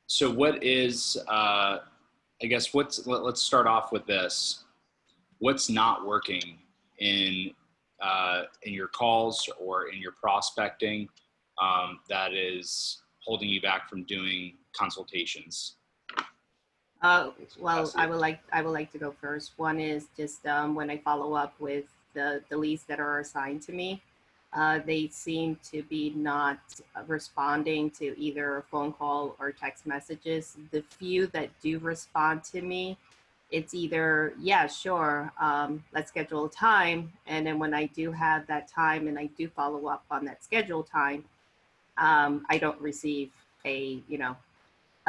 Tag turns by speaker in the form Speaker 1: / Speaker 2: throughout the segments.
Speaker 1: So what is, I guess let's start off with this. What's not working in your calls or in your prospecting that is holding you back from doing consultations?
Speaker 2: Well, I would like to go first. One is just when I follow up with the leads that are assigned to me, they seem to be not responding to either a phone call or text messages. The few that do respond to me, it's either, yeah, sure, let's schedule a time. And then when I do have that time and I do follow up on that scheduled time, I don't receive a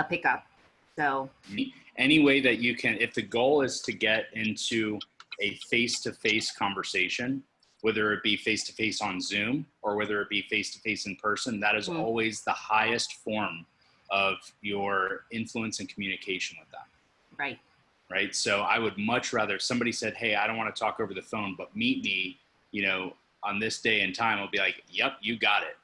Speaker 2: pickup. So
Speaker 1: any way that you can, if the goal is to get into a face-to-face conversation, whether it be face-to-face on Zoom or whether it be face-to-face in person, that is always the highest form of your influence and communication with them.
Speaker 2: Right.
Speaker 1: Right. So I would much rather somebody said, hey, I don't want to talk over the phone, but meet me, on this day and time. I'll be like, yep, you got it.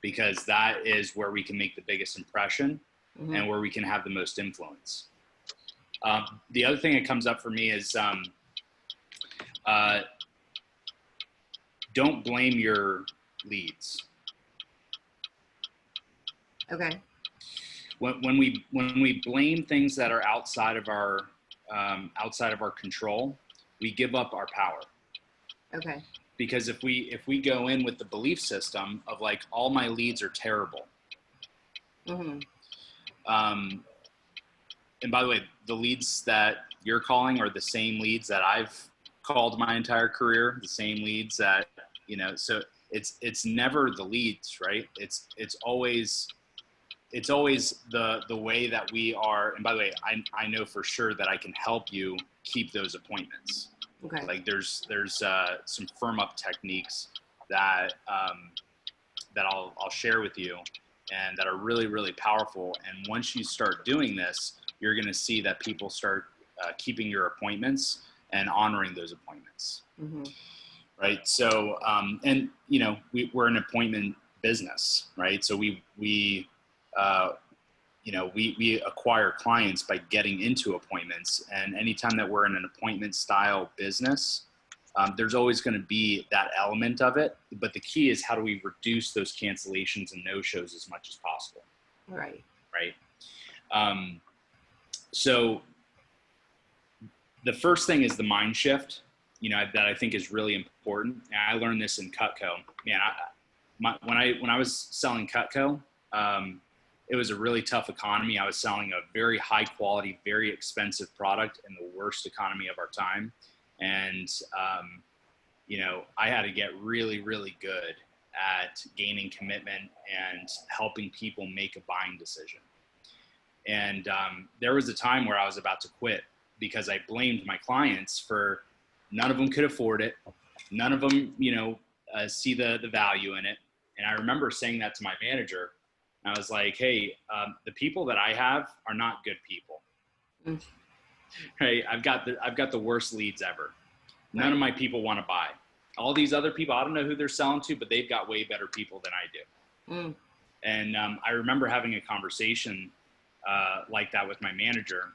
Speaker 1: Because that is where we can make the biggest impression and where we can have the most influence. The other thing that comes up for me is don't blame your leads.
Speaker 2: Okay.
Speaker 1: When we blame things that are outside of our control, we give up our power.
Speaker 2: Okay.
Speaker 1: Because if we go in with the belief system of like, all my leads are terrible. And by the way, the leads that you're calling are the same leads that I've called my entire career, the same leads that, so it's never the leads, right? It's always the way that we are. And by the way, I know for sure that I can help you keep those appointments.
Speaker 2: Okay.
Speaker 1: Like there's some firm up techniques that I'll share with you, and that are really, really powerful. And once you start doing this, you're going to see that people start keeping your appointments and honoring those appointments. Right. So, and we're an appointment business, right? So we acquire clients by getting into appointments, and anytime that we're in an appointment style business, there's always going to be that element of it. But the key is, how do we reduce those cancellations and no-shows as much as possible?
Speaker 2: Right.
Speaker 1: Right. So the first thing is the mind shift, that I think is really important. And I learned this in Cutco. Man, when I was selling Cutco, it was a really tough economy. I was selling a very high quality, very expensive product in the worst economy of our time. And, I had to get really, really good at gaining commitment and helping people make a buying decision. And there was a time where I was about to quit because I blamed my clients for, none of them could afford it. None of them, see the value in it. And I remember saying that to my manager. I was like, hey, the people that I have are not good people. Right? I've got the worst leads ever. None of my people want to buy. All these other people, I don't know who they're selling to, but they've got way better people than I do. And I remember having a conversation like that with my manager.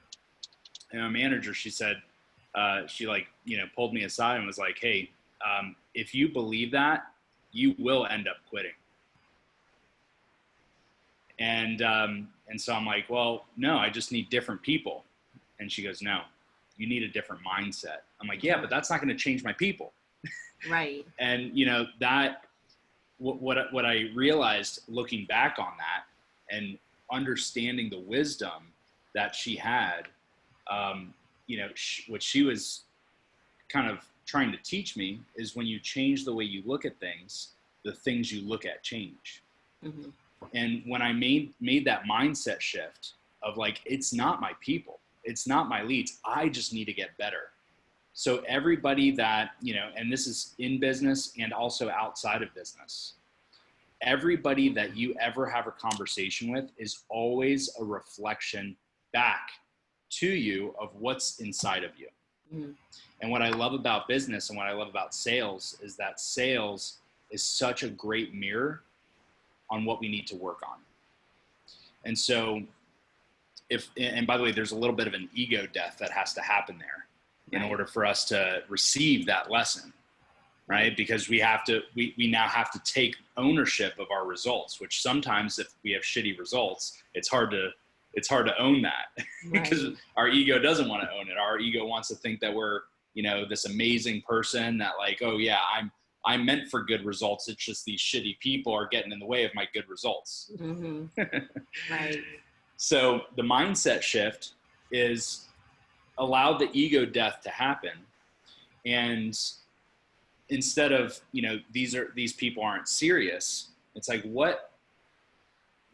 Speaker 1: And my manager, she said, she pulled me aside and was like, hey, if you believe that, you will end up quitting. And so I'm like, well, no, I just need different people. And she goes, no, you need a different mindset. I'm like, yeah, but that's not going to change my people.
Speaker 2: Right.
Speaker 1: And that what I realized looking back on that and understanding the wisdom that she had, what she was kind of trying to teach me is, when you change the way you look at things, the things you look at change. And when I made that mindset shift of like, it's not my people, it's not my leads, I just need to get better. So everybody that, and this is in business and also outside of business, everybody that you ever have a conversation with is always a reflection back to you of what's inside of you. And what I love about business and what I love about sales is that sales is such a great mirror on what we need to work on. And so and by the way, there's a little bit of an ego death that has to happen there in
Speaker 2: Right.
Speaker 1: order for us to receive that lesson, right? Because we now have to take ownership of our results, which sometimes if we have shitty results, it's hard to own that because
Speaker 2: Right.
Speaker 1: our ego doesn't want to own it. Our ego wants to think that we're, this amazing person that like, oh yeah, I'm meant for good results. It's just these shitty people are getting in the way of my good results.
Speaker 2: Mm-hmm. Right.
Speaker 1: So the mindset shift is allow the ego death to happen. And instead of, these people aren't serious, it's like, what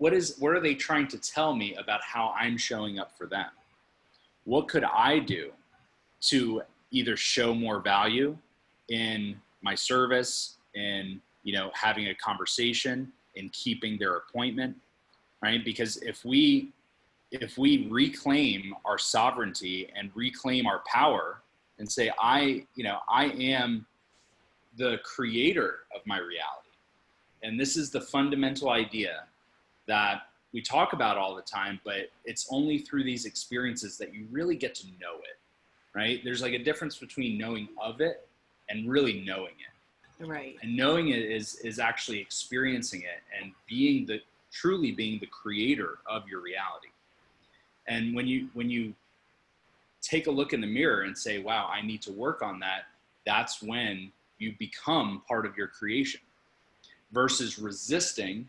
Speaker 1: are they trying to tell me about how I'm showing up for them? What could I do to either show more value in my service, in, having a conversation, in keeping their appointment, right? Because if we reclaim our sovereignty and reclaim our power and say, I am the creator of my reality. And this is the fundamental idea that we talk about all the time, but it's only through these experiences that you really get to know it, right? There's like a difference between knowing of it and really knowing it.
Speaker 2: Right.
Speaker 1: And knowing it is actually experiencing it and truly being the creator of your reality. And when you take a look in the mirror and say, wow, I need to work on that, that's when you become part of your creation versus resisting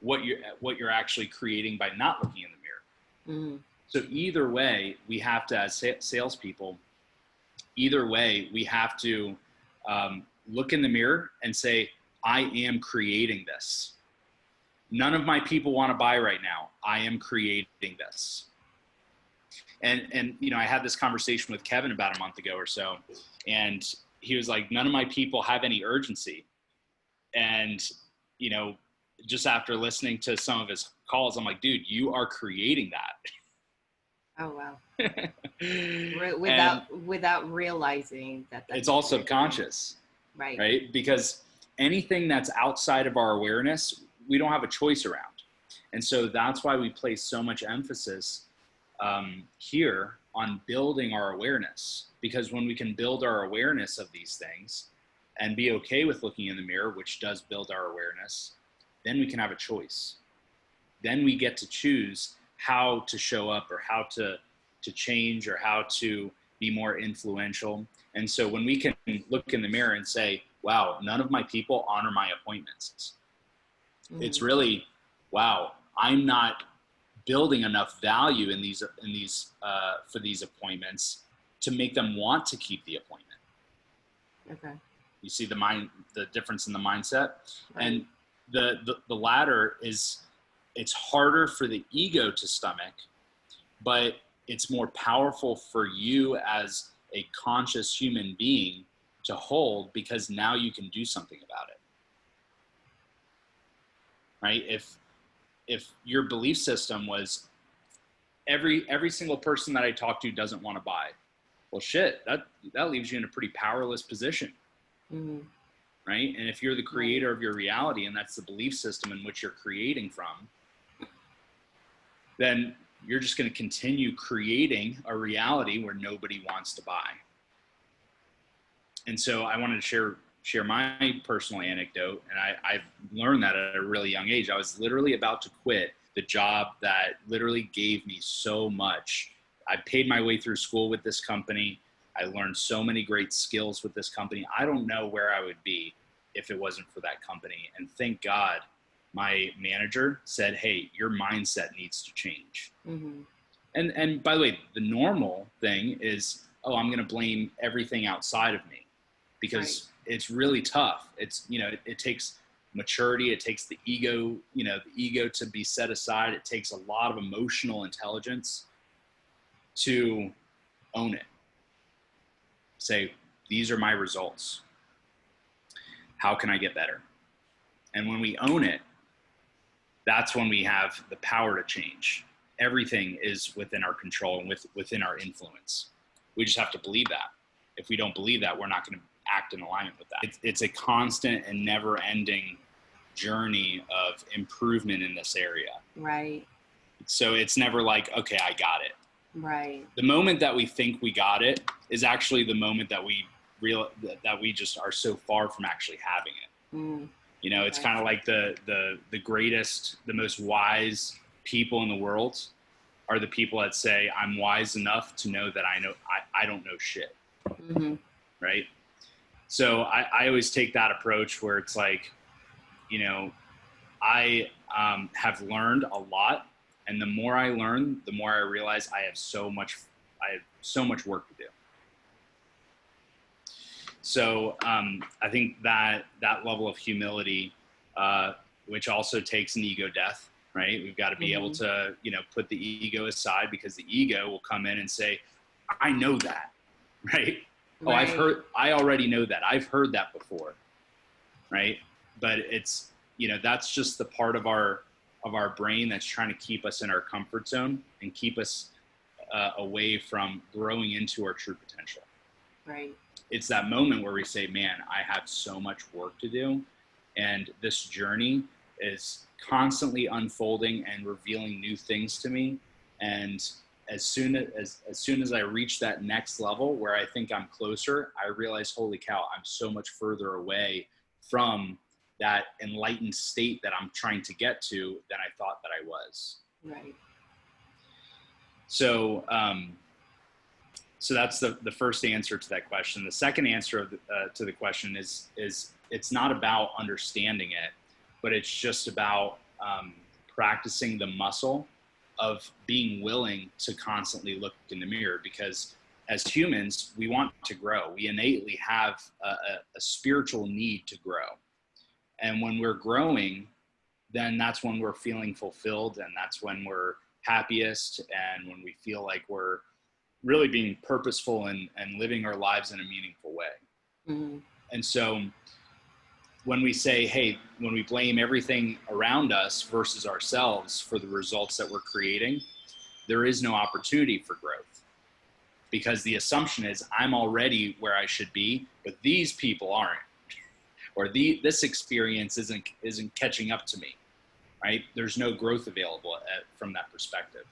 Speaker 1: what you're actually creating by not looking in the mirror. Mm-hmm. So either way, we have to, as salespeople, we have to look in the mirror and say, I am creating this. None of my people want to buy right now. I am creating this. And I had this conversation with Kevin about a month ago or so, and he was like, none of my people have any urgency. And, just after listening to some of his calls, I'm like, dude, you are creating that.
Speaker 2: Oh, wow. without realizing that
Speaker 1: it's all subconscious. Right? Because anything that's outside of our awareness, we don't have a choice around. And so that's why we place so much emphasis here on building our awareness, because when we can build our awareness of these things and be okay with looking in the mirror, which does build our awareness, then we can have a choice. Then we get to choose how to show up or how to change or how to be more influential. And so when we can look in the mirror and say, wow, none of my people honor my appointments. Mm-hmm. It's really, wow, I'm not building enough value in these for these appointments to make them want to keep the appointment.
Speaker 2: Okay.
Speaker 1: You see the difference in the mindset.
Speaker 2: Right.
Speaker 1: And the latter is, it's harder for the ego to stomach, but it's more powerful for you as a conscious human being to hold, because now you can do something about it. Right? If your belief system was every single person that I talk to doesn't want to buy, well, shit, that leaves you in a pretty powerless position. Mm-hmm. Right? And if you're the creator of your reality and that's the belief system in which you're creating from, then you're just going to continue creating a reality where nobody wants to buy. And so I wanted to share my personal anecdote. And I've learned that at a really young age. I was literally about to quit the job that literally gave me so much. I paid my way through school with this company. I learned so many great skills with this company. I don't know where I would be if it wasn't for that company. And thank God my manager said, hey, your mindset needs to change. Mm-hmm. And by the way, the normal thing is, oh, I'm going to blame everything outside of me, because it's really tough. It's, it takes maturity. It takes the ego to be set aside. It takes a lot of emotional intelligence to own it. Say, these are my results. How can I get better? And when we own it, that's when we have the power to change. Everything is within our control and within our influence. We just have to believe that. If we don't believe that, we're not going to act in alignment with that. It's a constant and never-ending journey of improvement in this area.
Speaker 2: Right.
Speaker 1: So it's never like, okay, I got it.
Speaker 2: Right.
Speaker 1: The moment that we think we got it is actually the moment that that we just are so far from actually having it.
Speaker 2: Mm,
Speaker 1: You know, it's
Speaker 2: okay.
Speaker 1: kind of like the greatest, the most wise people in the world are the people that say, I'm wise enough to know that I don't know shit.
Speaker 2: Mm-hmm.
Speaker 1: Right. So I always take that approach where it's like, you know, I have learned a lot, and the more I learn, the more I realize I have so much work to do. So I think that level of humility, which also takes an ego death, right? We've got to be able to, you know, put the ego aside, because the ego will come in and say, I know that, right?
Speaker 2: Right.
Speaker 1: Oh, I already know that. I've heard that before, right? But it's, you know, that's just the part of our brain that's trying to keep us in our comfort zone and keep us away from growing into our true potential.
Speaker 2: Right.
Speaker 1: It's that moment where we say, man, I have so much work to do, and this journey is constantly unfolding and revealing new things to me. And as soon as I reach that next level where I think I'm closer, I realize, holy cow, I'm so much further away from that enlightened state that I'm trying to get to than I thought that I was.
Speaker 2: Right.
Speaker 1: So, so that's the first answer to that question. The second answer to the question is it's not about understanding it, but it's just about practicing the muscle of being willing to constantly look in the mirror. Because as humans, we want to grow. We innately have a spiritual need to grow. And when we're growing, then that's when we're feeling fulfilled, and that's when we're happiest, and when we feel like we're really being purposeful and living our lives in a meaningful way.
Speaker 2: Mm-hmm.
Speaker 1: And so when we say, hey, when we blame everything around us versus ourselves for the results that we're creating, there is no opportunity for growth, because the assumption is I'm already where I should be, but these people aren't, or this experience isn't catching up to me, right? There's no growth available from that perspective.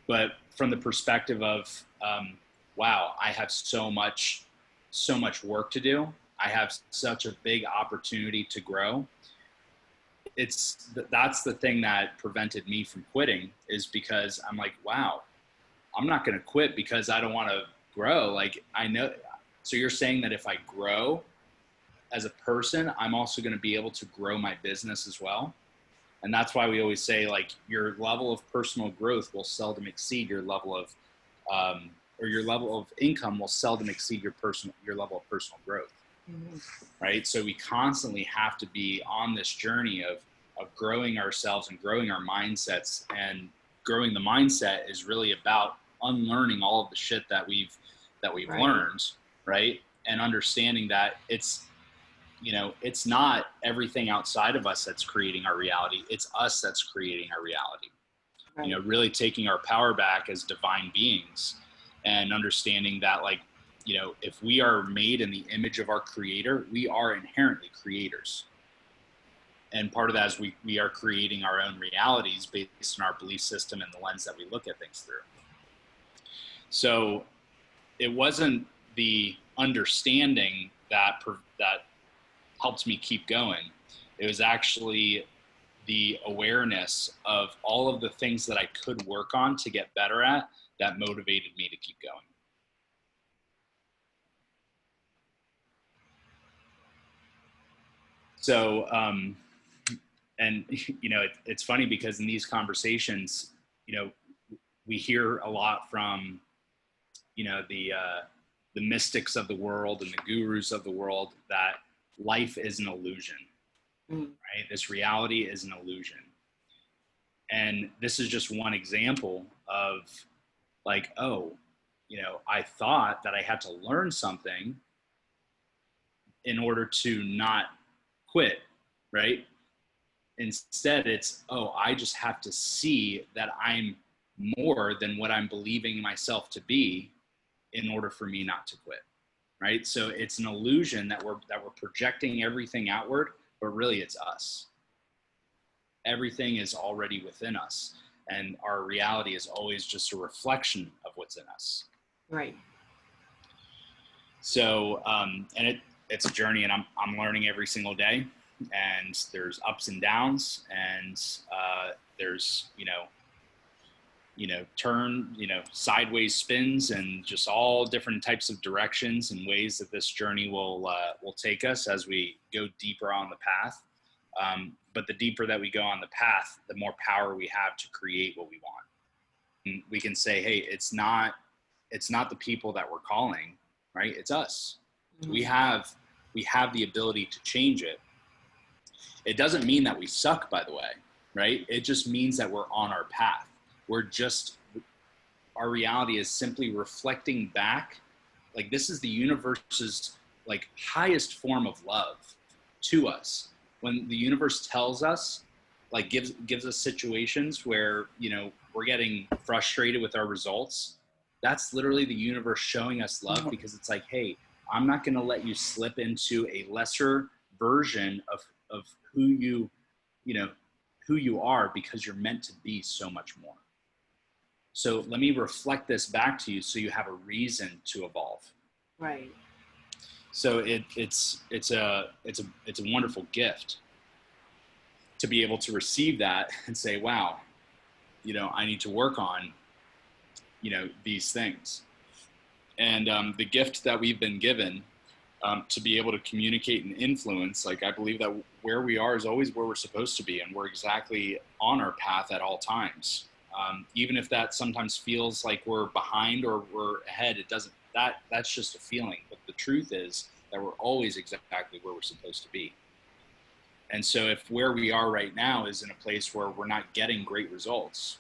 Speaker 1: But from the perspective of, wow, I have so much work to do. I have such a big opportunity to grow. That's the thing that prevented me from quitting, is because I'm like, wow, I'm not going to quit because I don't want to grow. Like, I know. So you're saying that if I grow as a person, I'm also going to be able to grow my business as well. And that's why we always say, like, your level of personal growth will seldom exceed your level of, or your level of income will seldom exceed your level of personal growth. Mm-hmm. Right. So we constantly have to be on this journey of growing ourselves and growing our mindsets. And growing the mindset is really about unlearning all of the shit that we've right. learned. Right. And understanding that it's, you know, it's not everything outside of us that's creating our reality. It's us that's creating our reality. Right. You know, really taking our power back as divine beings, and understanding that, like, you know, if we are made in the image of our creator, we are inherently creators. And part of that is we are creating our own realities based on our belief system and the lens that we look at things through. So it wasn't the understanding that helped me keep going. It was actually the awareness of all of the things that I could work on to get better at that motivated me to keep going. So, and, you know, it's funny because in these conversations, you know, we hear a lot from, you know, the mystics of the world and the gurus of the world that life is an illusion, right? This reality is an illusion. And this is just one example of, like, oh, you know, I thought that I had to learn something in order to not quit, right? Instead, it's, oh, I just have to see that I'm more than what I'm believing myself to be in order for me not to quit, right? So it's an illusion that we're projecting everything outward, but really it's us. Everything is already within us. and our reality is always just a reflection of what's in us.
Speaker 2: Right.
Speaker 1: So, and it's a journey, and I'm learning every single day, and there's ups and downs, and there's sideways spins, and just all different types of directions and ways that this journey will take us as we go deeper on the path. But the deeper that we go on the path, the more power we have to create what we want. And we can say, hey, it's not the people that we're calling, right? It's us. Mm-hmm. We have the ability to change it. It doesn't mean that we suck, by the way, right? It just means that we're on our path. Our reality is simply reflecting back. Like, this is the universe's like highest form of love to us. When the universe tells us, like gives us situations where, we're getting frustrated with our results, that's literally the universe showing us love, because it's like, hey, I'm not going to let you slip into a lesser version of who you are, because you're meant to be so much more. So let me reflect this back to you, so you have a reason to evolve.
Speaker 2: Right.
Speaker 1: So it's a wonderful gift to be able to receive that and say, wow, I need to work on, these things. And the gift that we've been given to be able to communicate and influence, like, I believe that where we are is always where we're supposed to be, and we're exactly on our path at all times. Even if that sometimes feels like we're behind or we're ahead, it doesn't. That's just a feeling. But the truth is that we're always exactly where we're supposed to be. And so if where we are right now is in a place where we're not getting great results,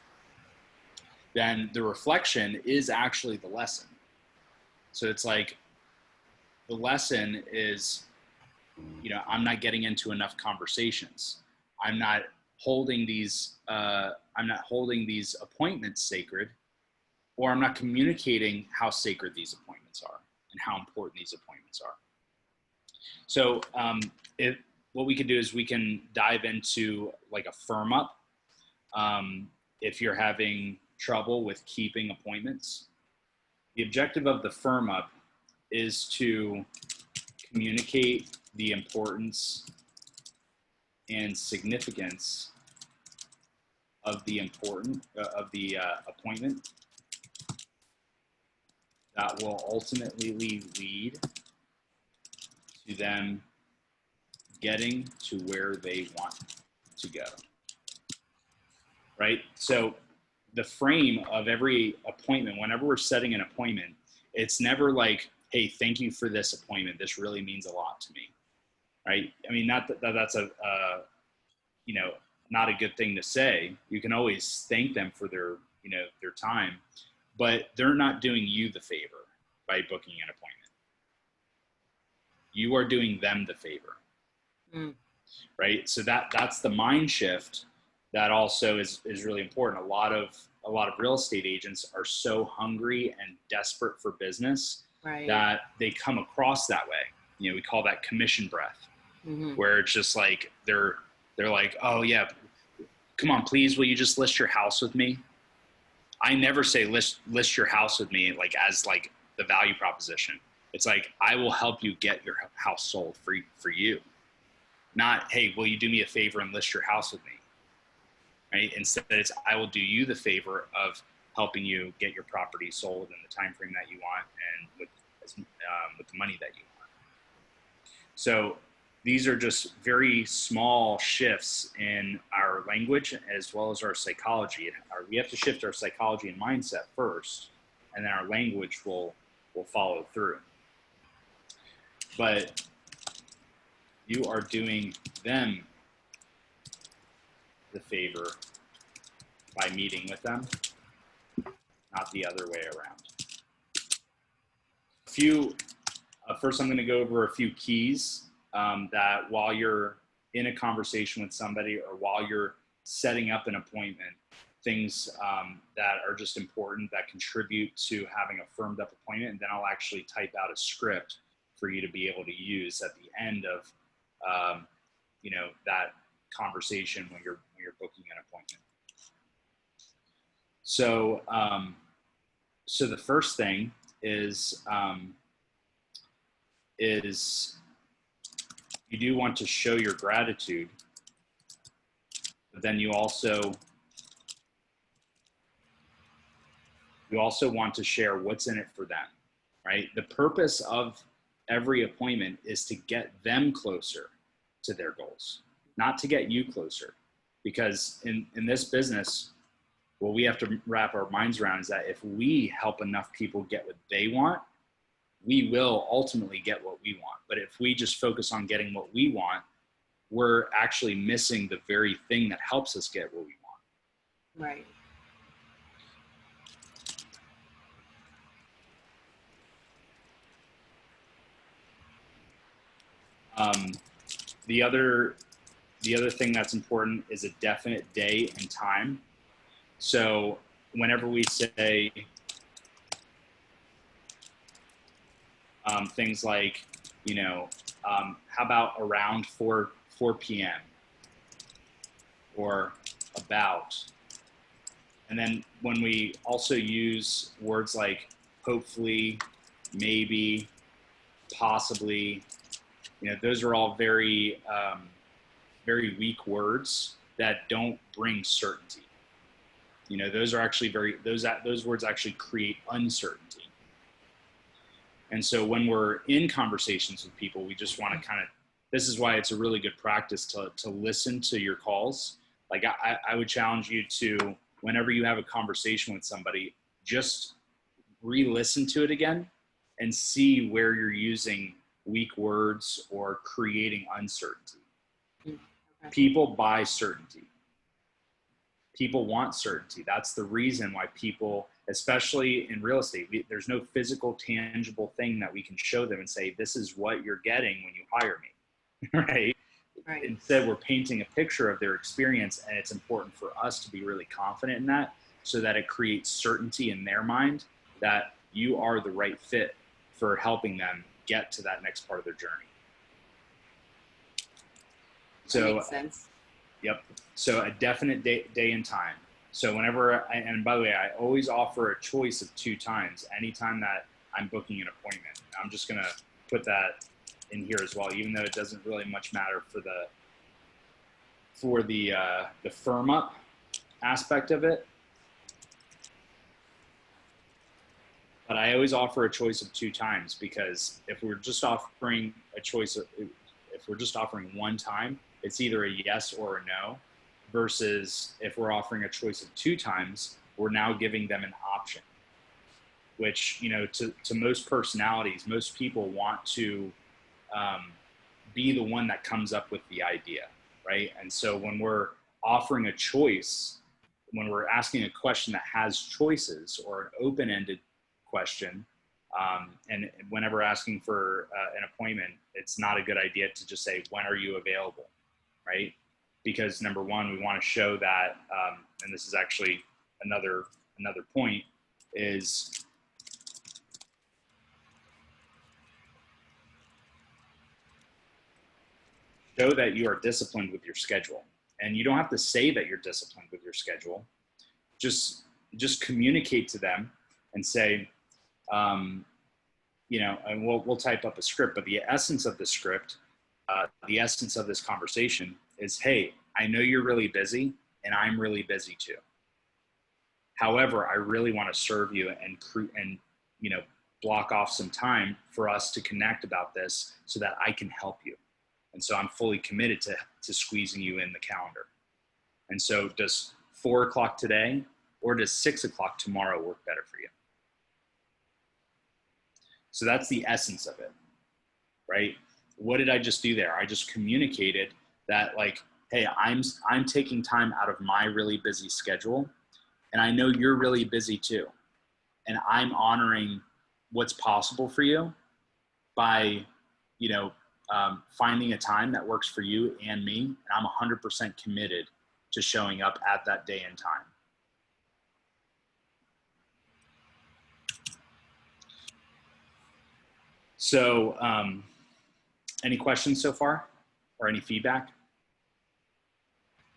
Speaker 1: then the reflection is actually the lesson. So it's like, the lesson is, I'm not getting into enough conversations. I'm not holding these appointments sacred, or I'm not communicating how sacred these appointments are and how important these appointments are. So what we can do is we can dive into like a firm up. If you're having trouble with keeping appointments, the objective of the firm up is to communicate the importance and significance of the appointment that will ultimately lead to them getting to where they want to go. Right? So the frame of every appointment, whenever we're setting an appointment, it's never like, hey, thank you for this appointment. This really means a lot to me. Right? I mean, not that that's not a good thing to say. You can always thank them for their time, but they're not doing you the favor by booking an appointment. You are doing them the favor. Right? So that's the mind shift that also is really important. A lot of real estate agents are so hungry and desperate for business, right, that they come across that way. We call that commission breath, where it's just like they're like, oh yeah, come on, please, will you just list your house with me? I never say list your house with me like as like the value proposition. It's like, I will help you get your house sold for you. Not, hey, will you do me a favor and list your house with me? Right? Instead, it's, I will do you the favor of helping you get your property sold in the time frame that you want and with the money that you want. So these are just very small shifts in our language as well as our psychology. We have to shift our psychology and mindset first, and then our language will follow through. But you are doing them the favor by meeting with them, not the other way around. First I'm going to go over a few keys that while you're in a conversation with somebody or while you're setting up an appointment, things that are just important that contribute to having a firmed up appointment. And then I'll actually type out a script for you to be able to use at the end of that conversation when you're booking an appointment. So, so the first thing is you do want to show your gratitude, but then you also want to share what's in it for them, right? The purpose of every appointment is to get them closer to their goals, not to get you closer. Because in this business, what we have to wrap our minds around is that if we help enough people get what they want, we will ultimately get what we want. But if we just focus on getting what we want, we're actually missing the very thing that helps us get what we want.
Speaker 2: Right.
Speaker 1: The other thing that's important is a definite day and time. So whenever we say things like, you know, how about around 4 p.m. or about, and then when we also use words like hopefully, maybe, possibly, you know, those are all very, very weak words that don't bring certainty. You know, those are actually those words actually create uncertainty. And so when we're in conversations with people, we just want to kind of, this is why it's a really good practice to listen to your calls. Like I would challenge you to, whenever you have a conversation with somebody, just re-listen to it again and see where you're using weak words or creating uncertainty. Okay. People buy certainty. People want certainty. That's the reason why people, especially in real estate, there's no physical, tangible thing that we can show them and say, this is what you're getting when you hire me, right? Right. Instead, we're painting a picture of their experience, and it's important for us to be really confident in that so that it creates certainty in their mind that you are the right fit for helping them get to that next part of their journey. So, that makes sense. Yep. So a definite day and time. So whenever, and by the way, I always offer a choice of 2 times, anytime that I'm booking an appointment. I'm just going to put that in here as well, even though it doesn't really much matter for the firm up aspect of it. But I always offer a choice of 2 times, because if we're just offering a choice of, if we're just offering 1 time, it's either a yes or a no, versus if we're offering a choice of 2 times, we're now giving them an option, which, you know, to most personalities, most people want to be the one that comes up with the idea, right? And so when we're offering a choice, when we're asking a question that has choices or an open-ended question, and whenever asking for an appointment, it's not a good idea to just say, when are you available, right? Because number one, we want to show that, and this is actually another point, is show that you are disciplined with your schedule. And you don't have to say that you're disciplined with your schedule. Just communicate to them and say, you know, and we'll type up a script, but the essence of the script, the essence of this conversation is, hey, I know you're really busy and I'm really busy too. However, I really want to serve you and you know, block off some time for us to connect about this so that I can help you. And so I'm fully committed to squeezing you in the calendar. And so does 4 o'clock today or does 6 o'clock tomorrow work better for you? So that's the essence of it, right? What did I just do there? I just communicated that, like, hey, I'm taking time out of my really busy schedule, and I know you're really busy too. And I'm honoring what's possible for you by, you know, finding a time that works for you and me. And I'm 100% committed to showing up at that day and time. So, any questions so far or any feedback?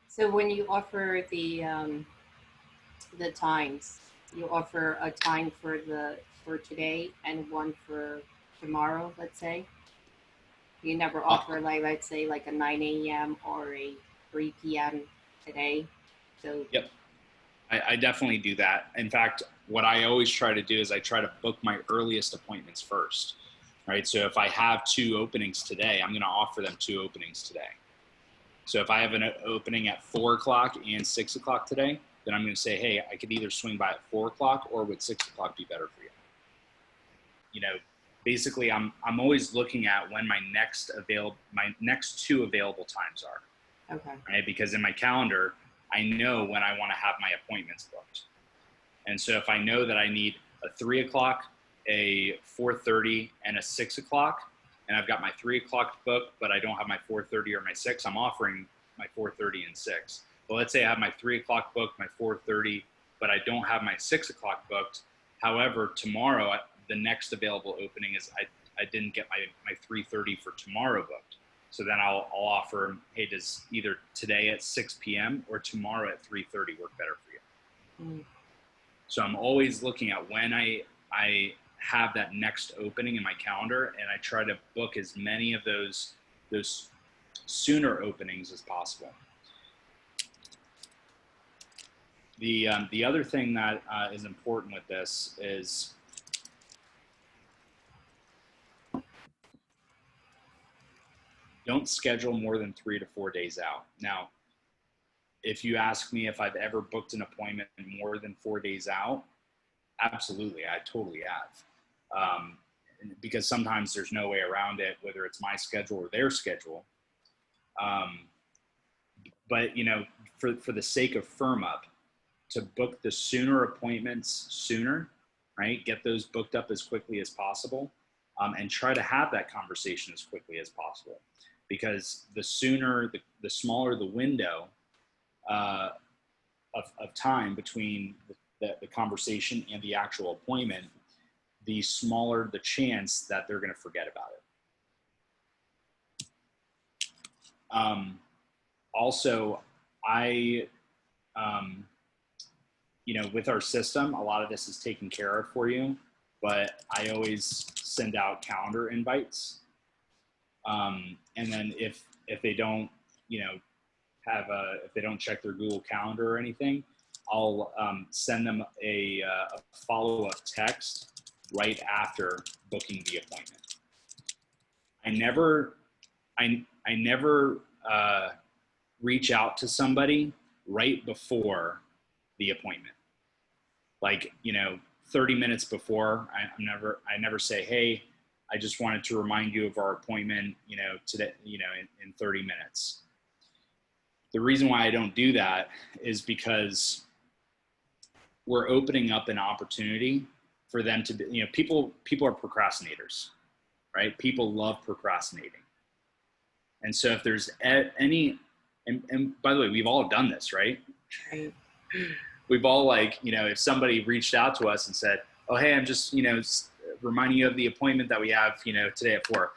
Speaker 2: So when you offer the the times. You offer a time for today and one for tomorrow, let's say. You never
Speaker 1: Uh,
Speaker 2: offer like, let's say, like a 9 a.m. or a 3 p.m. today. So
Speaker 1: yep. I definitely do that. In fact, what I always try to do is I try to book my earliest appointments first, right? So if I have 2 openings today, I'm going to offer them 2 openings today. So if I have an opening at 4 o'clock and 6 o'clock today, then I'm going to say, hey, I could either swing by at 4 o'clock, or would 6 o'clock be better for you? You know, basically I'm always looking at when my next 2 available times are,
Speaker 2: okay.
Speaker 1: right? Because in my calendar, I know when I want to have my appointments booked. And so if I know that I need a 3 o'clock, a 4:30, and a 6 o'clock, and I've got my 3 o'clock booked, but I don't have my 4:30 or my 6, I'm offering my 4:30 and 6. But let's say I have my 3 o'clock booked, my 4:30, but I don't have my 6 o'clock booked. However, tomorrow, the next available opening is I didn't get my 3:30 for tomorrow booked. So then I'll offer, hey, does either today at 6 p.m. or tomorrow at 3:30 work better for you?
Speaker 2: Mm.
Speaker 1: So I'm always looking at when I have that next opening in my calendar, and I try to book as many of those sooner openings as possible. The other thing that is important with this is don't schedule more than 3 to 4 days out. Now, if you ask me if I've ever booked an appointment more than 4 days out, absolutely, I totally have. Because sometimes there's no way around it, whether it's my schedule or their schedule. But you know, for the sake of firm up, to book the sooner appointments sooner, right? Get those booked up as quickly as possible, and try to have that conversation as quickly as possible. Because the sooner, the smaller the window of time between the conversation and the actual appointment, the smaller the chance that they're going to forget about it. Also, you know, with our system, a lot of this is taken care of for you, but I always send out calendar invites. And then if they don't, you know, if they don't check their Google Calendar or anything, I'll send them a follow-up text right after booking the appointment. I never reach out to somebody right before the appointment. Like, you know, 30 minutes before, I never say, hey, I just wanted to remind you of our appointment, you know, today, you know, in 30 minutes. The reason why I don't do that is because we're opening up an opportunity for them to be, you know, people are procrastinators, right? People love procrastinating. And so if there's any, and by the way, we've all done this, right?
Speaker 2: Right.
Speaker 1: We've all, like, you know, if somebody reached out to us and said, oh, hey, I'm just, you know, reminding you of the appointment that we have, you know, today at 4.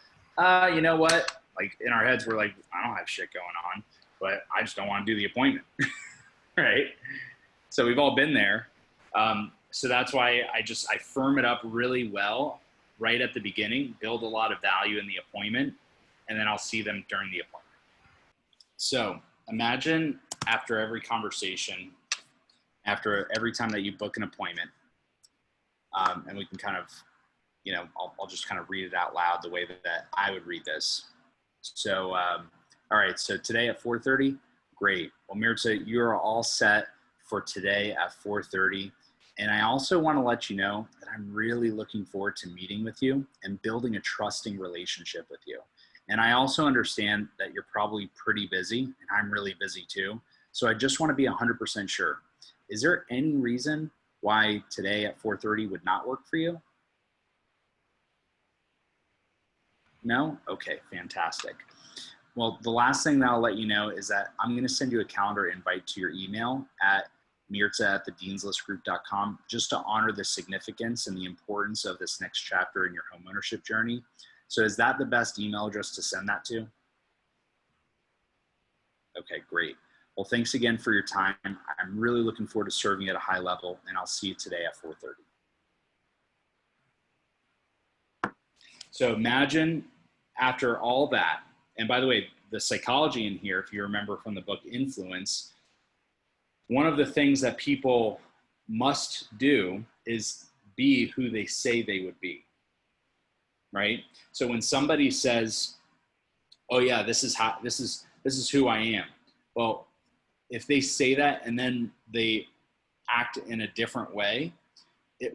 Speaker 1: You know what? Like, in our heads, we're like, I don't have shit going on, but I just don't want to do the appointment. Right? So we've all been there. So that's why I firm it up really well right at the beginning, build a lot of value in the appointment, and then I'll see them during the appointment. So imagine after every conversation, after every time that you book an appointment, and we can kind of, you know, I'll just kind of read it out loud the way that I would read this. So, all right, so today at 4:30, great. Well, Mirza, you are all set for today at 4:30. And I also want to let you know that I'm really looking forward to meeting with you and building a trusting relationship with you. And I also understand that you're probably pretty busy, and I'm really busy too. So I just want to be 100% sure. Is there any reason why today at 4:30 would not work for you? No? Okay, fantastic. Well, the last thing that I'll let you know is that I'm going to send you a calendar invite to your email at mirza@thedeanslistgroup.com, just to honor the significance and the importance of this next chapter in your homeownership journey. So is that the best email address to send that to? Okay, great. Well, thanks again for your time. I'm really looking forward to serving at a high level, and I'll see you today at 4:30. So imagine after all that, and by the way, the psychology in here, if you remember from the book Influence, one of the things that people must do is be who they say they would be, right? So when somebody says, oh yeah, this is who I am. Well, if they say that and then they act in a different way,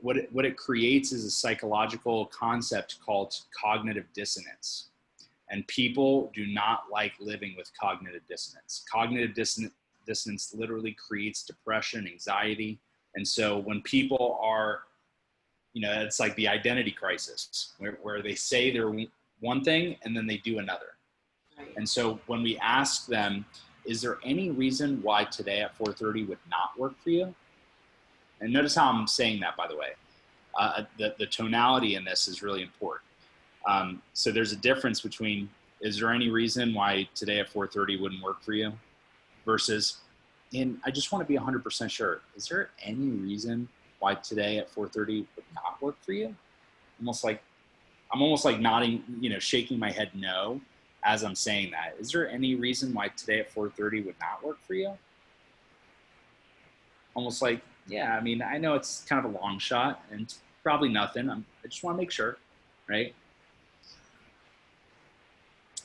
Speaker 1: what it creates is a psychological concept called cognitive dissonance. And people do not like living with cognitive dissonance. Cognitive dissonance literally creates depression, anxiety. And so when people are, it's like the identity crisis where they say they're one thing and then they do another.
Speaker 2: Right.
Speaker 1: And so when we ask them, is there any reason why today at 4:30 would not work for you? And notice how I'm saying that, by the way. The tonality in this is really important. So there's a difference between, is there any reason why today at 4:30 wouldn't work for you? Versus, and I just want to be 100% sure, is there any reason why today at 4:30 would not work for you? I'm almost like nodding, shaking my head no as I'm saying that. Is there any reason why today at 4:30 would not work for you? Almost like, yeah, I mean, I know it's kind of a long shot and it's probably nothing. I just want to make sure, right?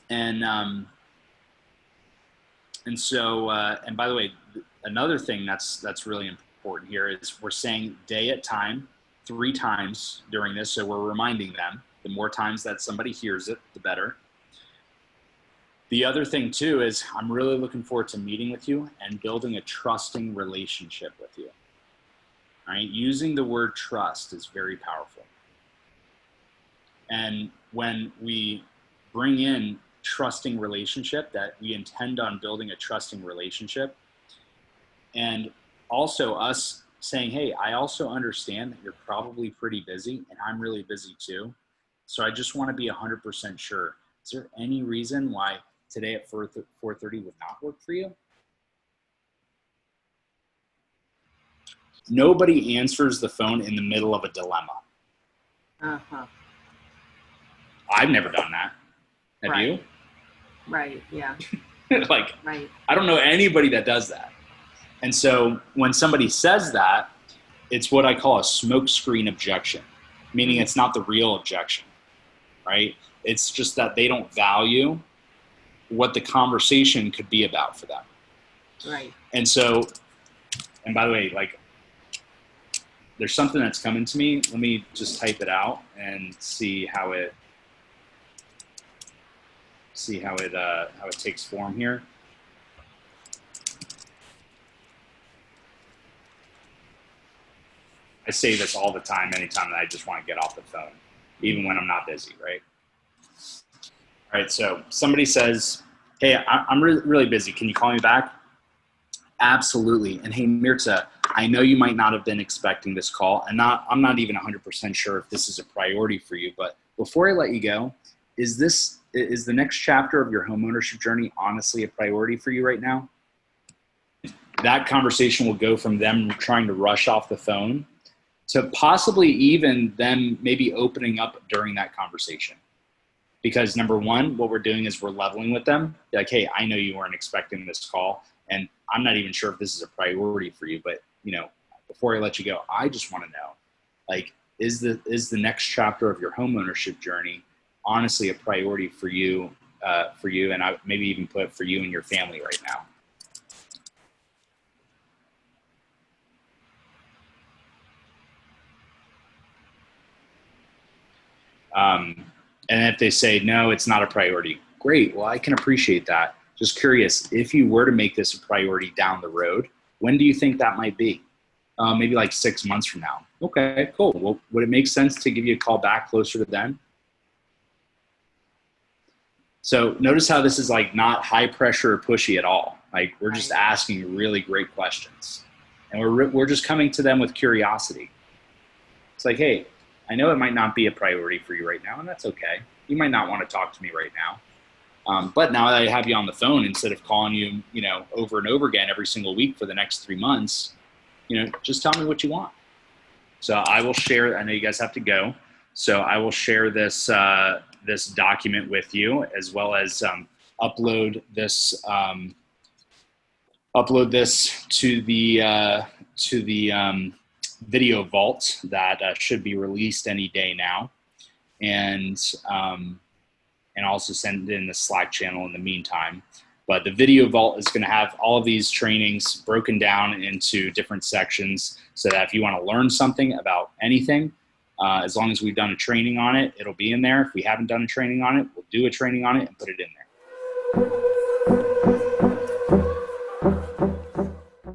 Speaker 1: And so, and by the way, another thing that's really important here is we're saying day at time 3 times during this. So we're reminding them. The more times that somebody hears it, the better. The other thing too is I'm really looking forward to meeting with you and building a trusting relationship with you. All right? Using the word trust is very powerful. And when we bring in trusting relationship, that we intend on building a trusting relationship, and also us saying, hey, I also understand that you're probably pretty busy and I'm really busy too. So I just want to be 100% sure. Is there any reason why today at 4:30 would not work for you? Nobody answers the phone in the middle of a dilemma.
Speaker 2: Uh-huh.
Speaker 1: I've never done that. Have
Speaker 2: Right.
Speaker 1: you?
Speaker 2: Right. Yeah.
Speaker 1: Like,
Speaker 2: Right.
Speaker 1: I don't know anybody that does that. And so when somebody says that, it's what I call a smokescreen objection, meaning it's not the real objection, right? It's just that they don't value what the conversation could be about for them.
Speaker 2: Right.
Speaker 1: And so, and by the way, like, there's something that's coming to me. Let me just type it out and see how it takes form here. I say this all the time, anytime that I just want to get off the phone, even when I'm not busy, right? All right, so somebody says, hey, I'm really busy. Can you call me back? Absolutely. And hey, Mirza, I know you might not have been expecting this call, and I'm not even 100% sure if this is a priority for you, but before I let you go, is the next chapter of your homeownership journey honestly a priority for you right now? That conversation will go from them trying to rush off the phone to possibly even them maybe opening up during that conversation. Because number one, what we're doing is we're leveling with them. Like, hey, I know you weren't expecting this call, and I'm not even sure if this is a priority for you, but before I let you go, I just want to know, like, is the next chapter of your homeownership journey honestly a priority for you, and I maybe even put for you and your family right now? And if they say, no, it's not a priority, great. Well, I can appreciate that. Just curious, if you were to make this a priority down the road, when do you think that might be? Maybe like 6 months from now. Okay, cool. Well, would it make sense to give you a call back closer to then? So notice how this is like not high pressure or pushy at all. Like, we're just asking really great questions, and we're just coming to them with curiosity. It's like, hey, I know it might not be a priority for you right now, and that's okay. You might not want to talk to me right now, But now that I have you on the phone, instead of calling you, over and over again every single week for the next 3 months, just tell me what you want. So I will share, I know you guys have to go. So I will share this, this document with you, as well as upload this to the video vault that should be released any day now, and also send in the Slack channel in the meantime. But the video vault is going to have all of these trainings broken down into different sections, so that if you want to learn something about anything, as long as we've done a training on it, it'll be in there. If we haven't done a training on it, we'll do a training on it and put it in there.